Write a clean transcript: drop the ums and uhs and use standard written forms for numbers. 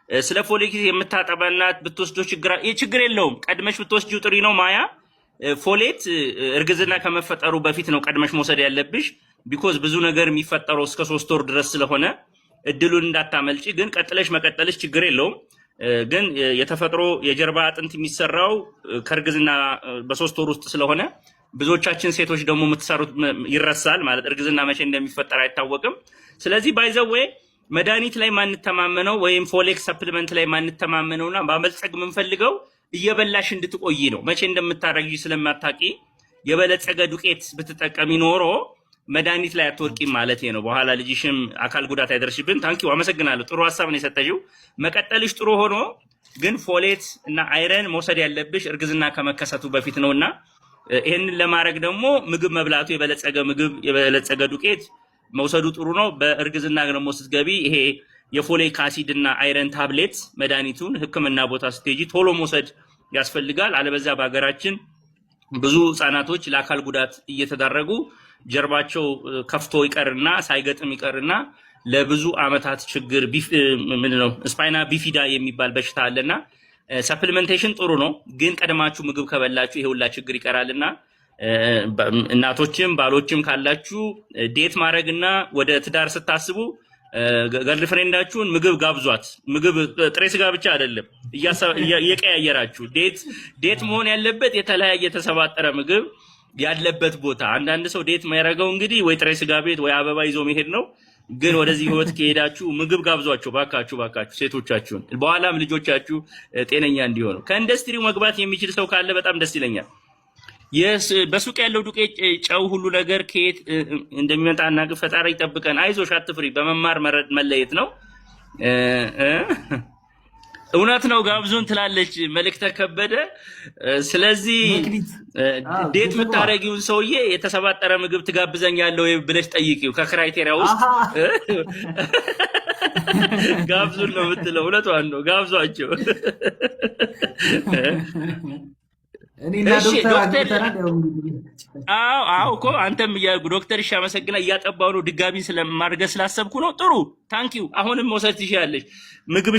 ስለ ፎሌት የምታጠባናት ብትወስዶ ችግር የለውም። ቀድመሽ ብትወስጂው ጥሪ ነው ማያ። ፎሌት እርግዝና ከመፈጠሩ በፊት ነው ቀድመሽ መውሰድ ያለብሽ። ቢኮዝ ብዙ ነገር የሚፈጠረው እስከ 3 ወር ድረስ ስለሆነ እድሉን እንዳታመልጪ። ግን መቀጠልሽ ችግር የለውም። ግን የተፈጥሮ የጀርባ አጥንት የሚሰራው ከእርግዝና በ3 ወር ውስጥ ስለሆነ ብዙዎቻችን ሴቶች ደግሞ የምትሰሩት ይረሳል ማለት እርግዝና መቼ እንደሚፈጠር አይታወቅም። ስለዚህ ባይዘዌ መድኃኒት ላይ ማንተማመነው ወይም ፎሌክ ሰፕሊመንት ላይ ማንተማመነውና ማበልጸግ የምንፈልገው እየበላሽ እንድትቆይ ነው። መቼ እንደምታረጊ ስለማታቂ የበለጸገ ዱቄት ብትጠቀሚ ኖሮ መድኃኒት ላይ አትወርቂም ማለት ነው። በኋላ ልጅሽም አካል ጉዳት አይደርስብን። ታንኪው አመሰግናለሁ። ጥሩ ሀሳብ ነው የሰጠሽው። መቀጠልሽ ጥሩ ሆኖ ግን ፎሌት እና አይረን መውሰድ ያለብሽ እርግዝና ከመከሰቱ በፊት ነውና ይሄንን ለማድረግ ደግሞ ምግብ መብላቱ የበለጸገ ዱቄት መውሰዱ ጥሩ ነው። በእርግዝና ደግሞ ስትገቢ ይሄ የፎሌክ አሲድ እና አይረን ታብሌት መድኃኒቱን ሕክምና ቦታ ስትሄጂ ቶሎ መውሰድ ያስፈልጋል። አለበዛ በሀገራችን ብዙ ህጻናቶች ለአካል ጉዳት እየተዳረጉ ጀርባቸው ከፍቶ ይቀርና ሳይገጥም ይቀርና ለብዙ አመታት ችግር ምንድነው ስፓይና ቢፊዳ የሚባል በሽታ አለና ሰፕሊመንቴሽን ጥሩ ነው። ግን ቀድማችሁ ምግብ ከበላችሁ ይሄ ሁላ ችግር ይቀራልና እናቶችም ባሎችም ካላችሁ ዴት ማድረግና ወደ ትዳር ስታስቡ ገርልፍሬንዳችሁን ምግብ ጋብዟት። ምግብ ጥሬ ስጋ ብቻ አይደለም እየቀያየራችሁ ዴት መሆን ያለበት የተለያየ የተሰባጠረ ምግብ ያለበት ቦታ። አንዳንድ ሰው ዴት የሚያደርገው እንግዲህ ወይ ጥሬ ስጋ ቤት ወይ አበባ ይዞ መሄድ ነው። ግን ወደዚህ ህይወት ከሄዳችሁ ምግብ ጋብዟቸው ባካችሁ ሴቶቻችሁን፣ በኋላም ልጆቻችሁ ጤነኛ እንዲሆኑ። ከኢንዱስትሪው መግባት የሚችል ሰው ካለ በጣም ደስ ይለኛል። በሱቅ ያለው ዱቄት፣ ጨው፣ ሁሉ ነገር ከየት እንደሚመጣና ፈጣሪ ይጠብቀን። አይዞሽ አትፍሪ። በመማር መለየት ነው። እውነት ነው። ጋብዙን ትላለች መልእክተ ከበደ። ስለዚህ ዴት የምታረጊውን ሰውዬ የተሰባጠረ ምግብ ትጋብዘኛለህ ወይ ብለሽ ጠይቂው። ከክራይቴሪያ ውስጥ ጋብዙን ነው የምትለው። እውነቷን ነው። ጋብዟቸው። አዎ እኮ አንተም ዶክተር እሺ አመሰግና እያጠባው ነው። ድጋሚ ስለማድረግ ስላሰብኩ ነው። ጥሩ ታንኪዩ። አሁንም መውሰድ ትችያለሽ ምግብሽ